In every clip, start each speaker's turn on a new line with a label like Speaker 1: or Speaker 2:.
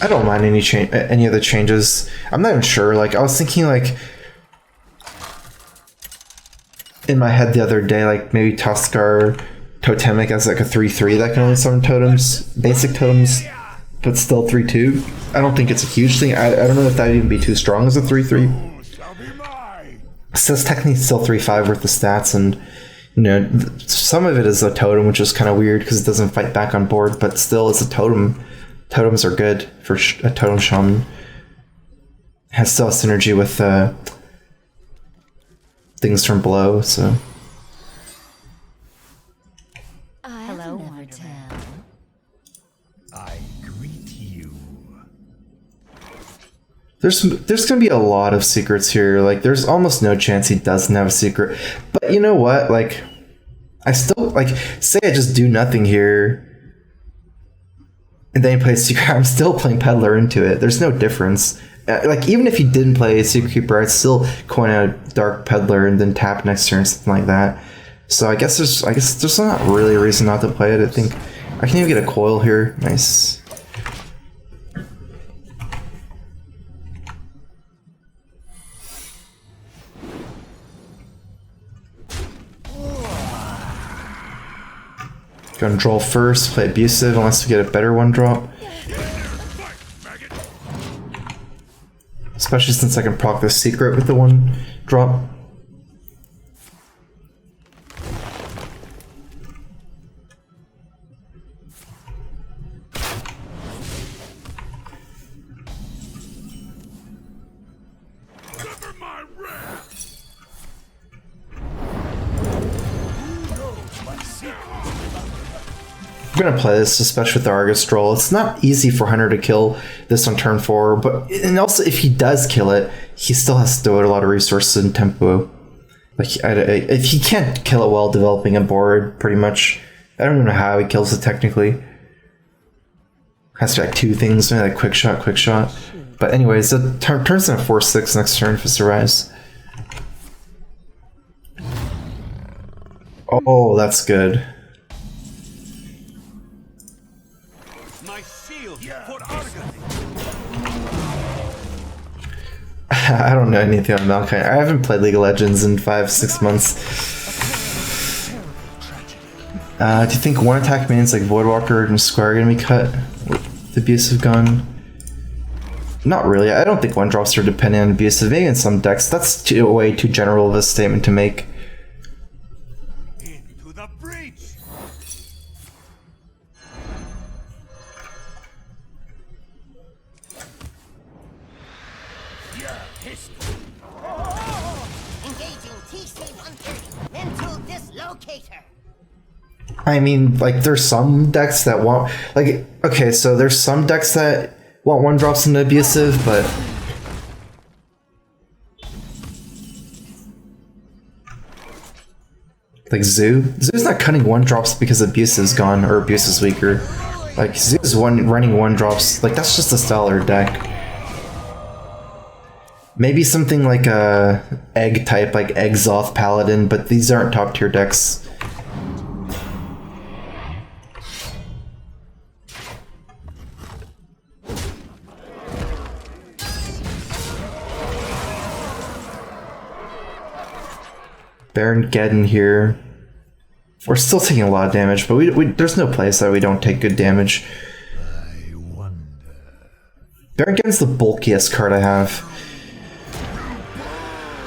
Speaker 1: I don't mind any of the changes. I'm not even sure. Like I was thinking, like in my head the other day, like maybe Tuskar Totemic as like a 3/3 that can only summon totems, basic totems, but still 3/2. I don't think it's a huge thing. I don't know if that'd even be too strong as a 3/3. So it's technically still 3/5 worth of stats, and you know some of it is a totem, which is kind of weird because it doesn't fight back on board, but still it's a totem. Totems are good for a totem shaman. Has still synergy with things from below, so.
Speaker 2: Hello, Martel.
Speaker 3: I greet you.
Speaker 1: There's gonna be a lot of secrets here. Like there's almost no chance he doesn't have a secret. But you know what? Like I still like say I just do nothing here. And then he plays Secret. I'm still playing Peddler into it. There's no difference. Like even if he didn't play Secret Keeper, I'd still coin out Dark Peddler and then tap next turn, something like that. So I guess there's not really a reason not to play it. I think I can even get a coil here. Nice. Gonna draw first, play Abusive unless we get a better one drop. Especially since I can proc the secret with the one drop. I'm gonna play this, especially with the Argus Stroll. It's not easy for Hunter to kill this on turn 4, but and also if he does kill it, he still has to devote a lot of resources and tempo. Like if he can't kill it while developing a board, pretty much, I don't even know how he kills it technically. Has to be like 2 things, maybe like quick shot. But anyways, it turns into 4/6 next turn if it survives. Oh, that's good. I don't know anything on Malkine. I haven't played League of Legends in 5-6 months. Do you think one attack minions like Voidwalker and Square are gonna be cut with Abusive Gun? Not really. I don't think 1-drops are dependent on Abusive. Maybe in some decks. That's way too general of a statement to make.
Speaker 3: Into the breach.
Speaker 2: Engaging TC-130 mental dislocator.
Speaker 1: I mean, like, there's some decks that want... Like, okay, so there's some decks that want 1-drops into Abusive, but... Like, Zoo's not cutting 1-drops because Abusive's gone, or Abusive's weaker. Like, Zoo's running 1-drops. Like, that's just a stellar deck. Maybe something like a egg type, like Exoth Paladin, but these aren't top tier decks. Baron Geddon here. We're still taking a lot of damage, but there's no place that we don't take good damage.
Speaker 3: I wonder.
Speaker 1: Baron Geddon's the bulkiest card I have.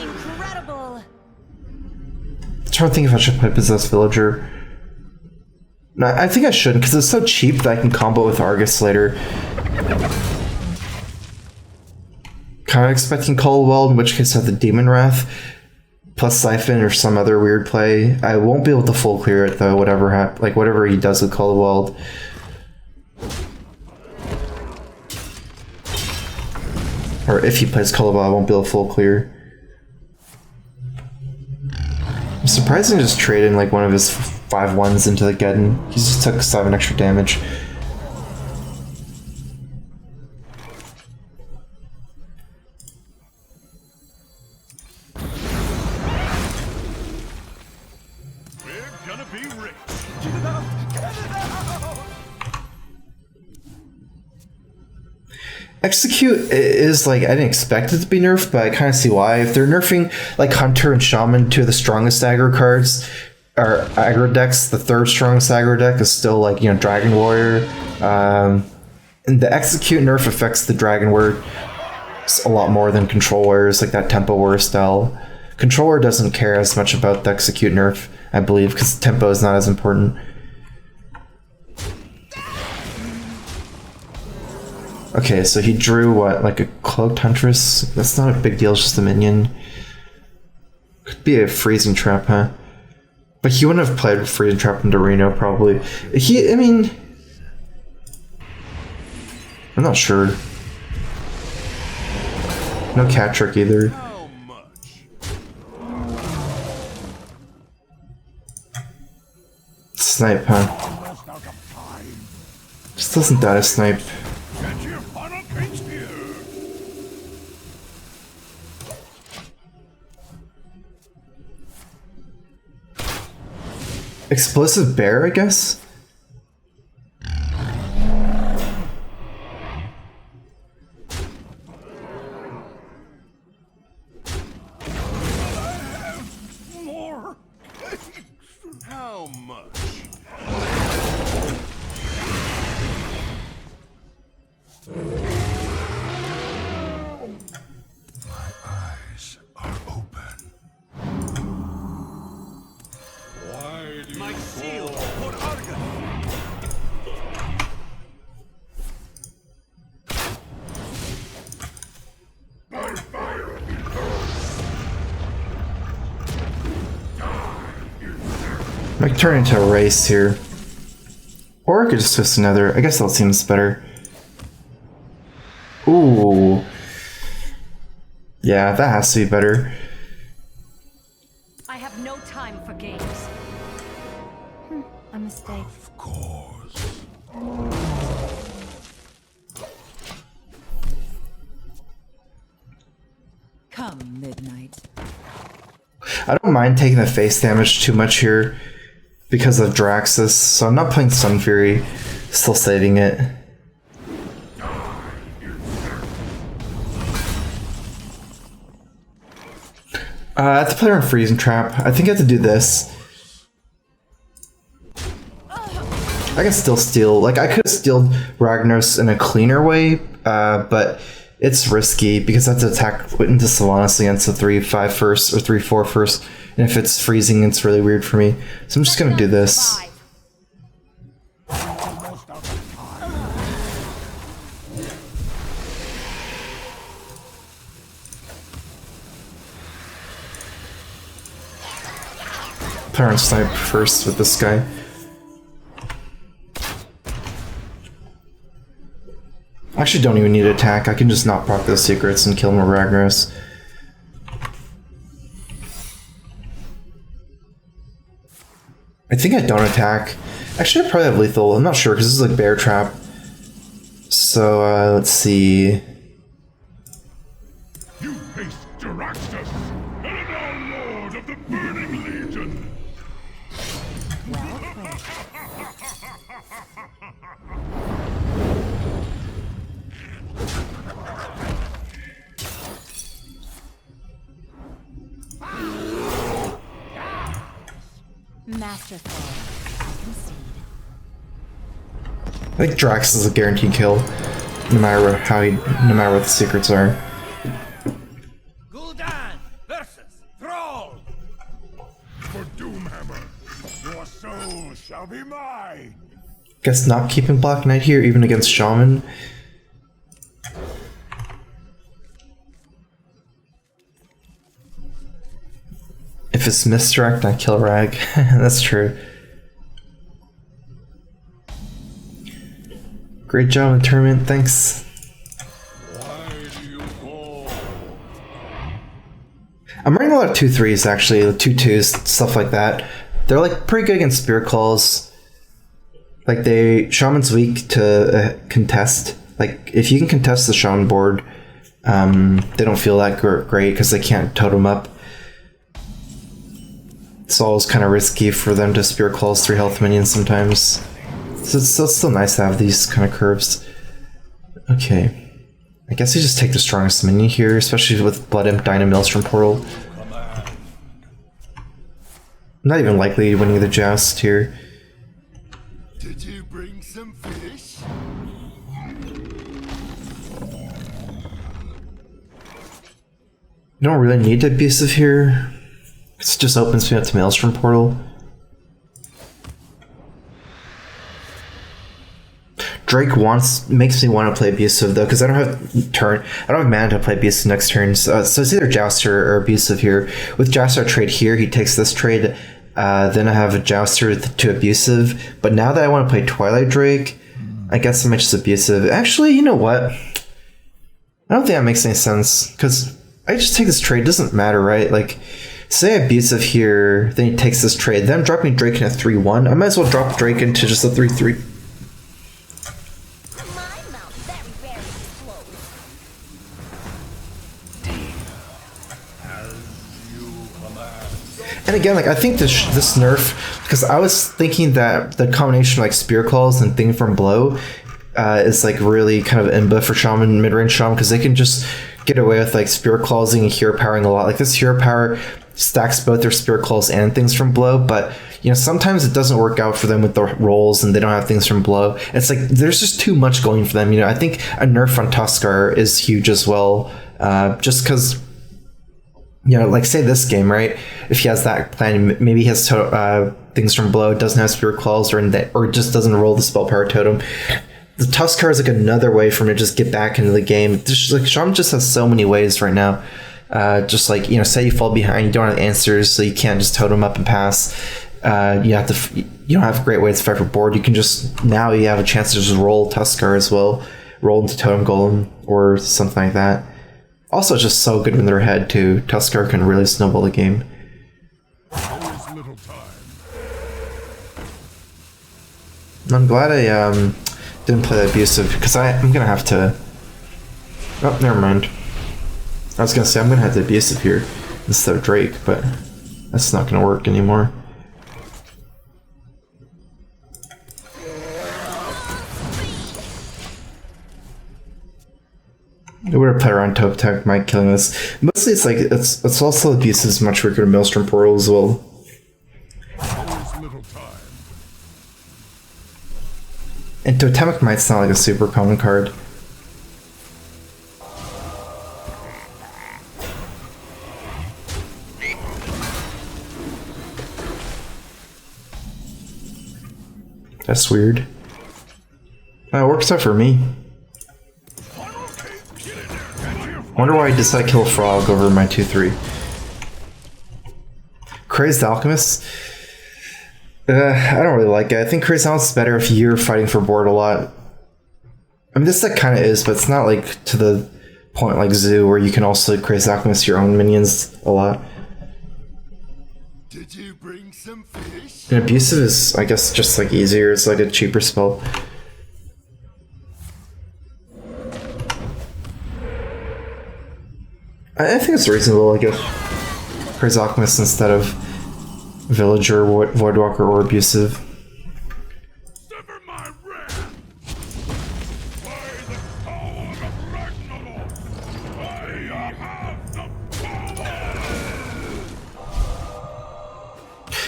Speaker 2: Incredible.
Speaker 1: I'm trying to think if I should play Possessed Villager. No, I think I shouldn't, because it's so cheap that I can combo with Argus later. Kind of expecting Coldwell, in which case I have the Demon Wrath, plus Siphon or some other weird play. I won't be able to full clear it though, whatever he does with Coldwell. Or if he plays Coldwell, I won't be able to full clear. I'm surprised he just traded like one of his 5/1s into the Geddon. He just took 7 extra damage. Execute is like, I didn't expect it to be nerfed, but I kind of see why. If they're nerfing like Hunter and Shaman, two of the strongest aggro cards, or aggro decks, the third strongest aggro deck is still like, you know, Dragon Warrior. And the Execute nerf affects the Dragon Warrior a lot more than Control Warriors, like that Tempo Warrior style. Controller doesn't care as much about the Execute nerf, I believe, because tempo is not as important. Okay, so he drew what, like a Cloaked Huntress? That's not a big deal, it's just a minion. Could be a Freezing Trap, huh? But he wouldn't have played Freezing Trap into Reno, probably. I mean... I'm not sure. No cat trick either. Snipe, huh? Just doesn't die to snipe. Explosive bear, I guess?
Speaker 3: More. How much? My eyes are open. Why do my seal for Argon? My fire
Speaker 1: Might turn into a race here. Or I could just twist another. I guess that seems better. Ooh. Yeah, that has to be better.
Speaker 2: I have no time for games. A mistake.
Speaker 3: Of course.
Speaker 4: Come midnight.
Speaker 1: I don't mind taking the face damage too much here because of Draxus, so I'm not playing Sun Fury, still saving it. I have to play around Freezing Trap. I think I have to do this. I can still steal, like I could have stealed Ragnaros in a cleaner way, but it's risky because I have to attack into Sylvanas against a 3-5 first or 3-4 first, and if it's freezing, it's really weird for me. So I'm just gonna do this. Parent snipe first with this guy. I actually don't even need to attack. I can just not proc those secrets and kill him with Ragnaros. I think I don't attack. Actually, I probably have lethal. I'm not sure because this is like Bear Trap. So let's see.
Speaker 3: You haste Jaraxxus, and now Lord of the Burning Legion.
Speaker 2: Masterful. I concede.
Speaker 1: I think Drax is a guaranteed kill, no matter no matter what the secrets are.
Speaker 3: Gul'dan versus Thrall. For Doomhammer, your soul shall be mine.
Speaker 1: Guess not keeping Black Knight here, even against Shaman. If it's misdirect, I kill Rag. That's true. Great job in the tournament, thanks.
Speaker 3: Why do you fall?
Speaker 1: I'm running a lot of 2-3s actually, 2-2s, stuff like that. They're like pretty good against Spirit Calls. Like Shaman's weak to contest. Like if you can contest the Shaman board, they don't feel that great because they can't totem up. It's always kind of risky for them to Spirit Claws 3 health minions sometimes. So it's still nice to have these kind of curves. Okay. I guess you just take the strongest minion here, especially with Blood Imp, Dyna Maelstrom Portal. Not even likely winning the joust here.
Speaker 3: Did you bring some fish?
Speaker 1: You don't really need to abusive here. It just opens me up to Maelstrom Portal. Drake makes me want to play abusive though, because I don't have mana to play abusive next turn. So it's either Jouster or abusive here. With Jouster, I trade here. He takes this trade. Then I have a Jouster to abusive. But now that I want to play Twilight Drake, I guess I might just abusive. Actually, you know what? I don't think that makes any sense, because I just take this trade. It doesn't matter, right? Like, say abusive here, then he takes this trade. Then I'm dropping Drake in a 3-1. I might as well drop Drake into just a 3-3. And again, like I think this nerf, because I was thinking that the combination of like Spear Claws and Thing from Blow is like really kind of imba for Shaman, mid-range Shaman, because they can just get away with like Spear Clawsing and Hero Powering a lot. Like this Hero Power stacks both their Spear Claws and Things from Blow, but you know, sometimes it doesn't work out for them with the rolls and they don't have Things from Blow. It's like there's just too much going for them. You know, I think a nerf on Tuskar is huge as well, just because, you know, like say this game, right? If he has that plan, maybe he has Things from Blow, doesn't have Spirit Claws, or just doesn't roll the Spell Power Totem. The Tuskar is like another way for him to just get back into the game. Just like Shaman just has so many ways right now. Just like, you know, say you fall behind, you don't have answers, so you can't just totem up and pass. You don't have great ways to fight for board. You can just, now you have a chance to just roll Tuskar as well, roll into Totem Golem or something like that. Also, it's just so good when they're ahead too. Tuskar can really snowball the game.
Speaker 3: Always little time.
Speaker 1: I'm glad I didn't play that abusive, because I'm gonna have to. Oh, never mind. I was gonna say I'm gonna have to abusive here instead of Drake, but that's not gonna work anymore. I would have played around Totem, Mike killing this. Mostly it's like it's also abusive is much weaker than Maelstrom Portal as well.
Speaker 3: Always little time.
Speaker 1: And Totemic Might's not like a super common card. That's weird. It works out for me. Wonder why I decided to kill Frog over my 2-3. Crazed Alchemist? I don't really like it. I think Crazed Alchemist is better if you're fighting for board a lot. I mean, this deck kind of is, but it's not like to the point like Zoo, where you can also Crazed Alchemist your own minions a lot.
Speaker 3: Did you bring some fish?
Speaker 1: And Abusive is, I guess, just like easier. It's like a cheaper spell. I think it's reasonable, I guess. Crazed Alchemist instead of Villager, Voidwalker, or Abusive.
Speaker 3: Sever my wrath! By the power of Renolock! I have the power!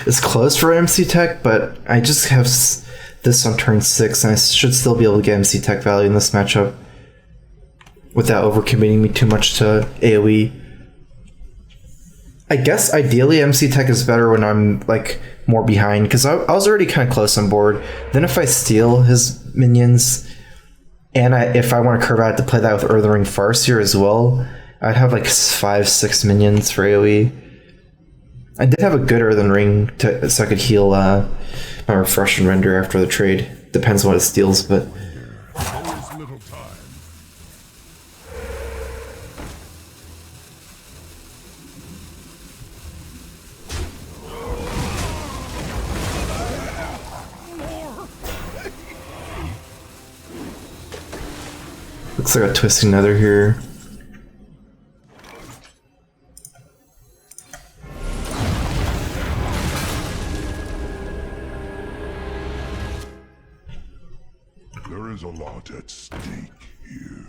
Speaker 1: It's close for MC Tech, but I just have this on turn 6, and I should still be able to get MC Tech value in this matchup without overcommitting me too much to AoE. I guess ideally MC Tech is better when I'm like more behind, because I was already kind of close on board. Then if I steal his minions, and if I want to curve out to play that with Earthen Ring Farseer as well, I'd have like 5-6 minions for AoE. I did have a good Earthen Ring so I could heal my Refresh and Render after the trade. Depends on what it steals, but
Speaker 3: Always little time.
Speaker 1: looks like a Twisting Nether here.
Speaker 3: There is a lot at stake here.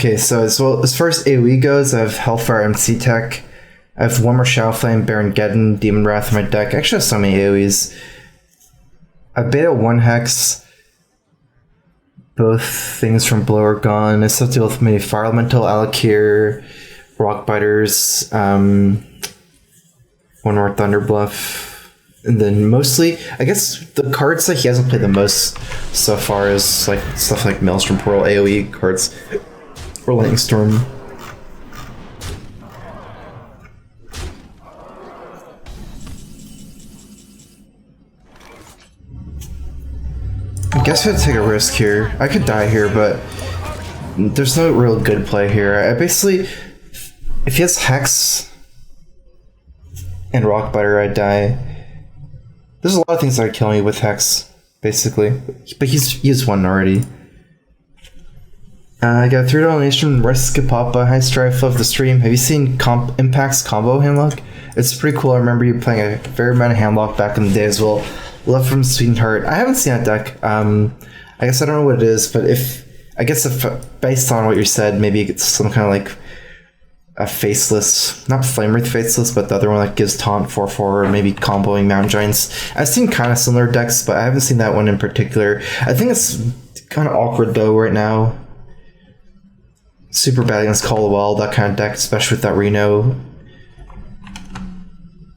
Speaker 1: Okay, so as far as AoE goes, I have Hellfire MC Tech. I have one more Shadow Flame, Baron Geddon, Demon Wrath in my deck. I actually have so many AoEs. I beta 1 Hex. Both things from Blow are gone. I still have to deal with maybe Fire Elemental, Alakir, Rock Biters, one more Thunder Bluff. And then mostly, I guess the cards that he hasn't played the most so far is like stuff like Maelstrom Portal, AoE cards, or Lightning Storm. I guess I have to take a risk here. I could die here, but there's no real good play here. I basically, if he has Hex and Rockbiter, I die. There's a lot of things that are killing me with Hex, basically. But he's used one already. I got 3 donation, Risk Papa, Hi Strife, love the stream. Have you seen Impact's combo handlock? It's pretty cool. I remember you playing a fair amount of handlock back in the day as well. Love from Sweetheart. I haven't seen that deck. I guess I don't know what it is, but if based on what you said, maybe it's some kind of like a faceless, not Flame Wraith faceless, but the other one that gives taunt 4/4, or maybe comboing Mountain Giants. I've seen kind of similar decks, but I haven't seen that one in particular. I think it's kind of awkward though right now. Super bad against Call of Well, that kind of deck, especially with that Reno.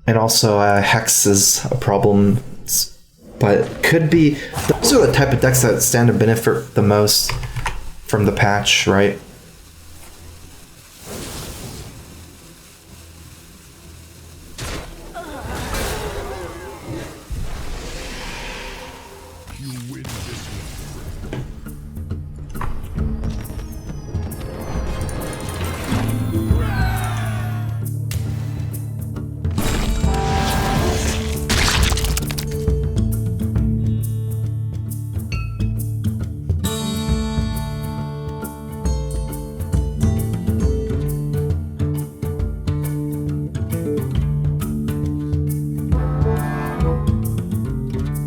Speaker 1: And also Hex is a problem, but could be, those are the type of decks that stand to benefit the most from the patch, right?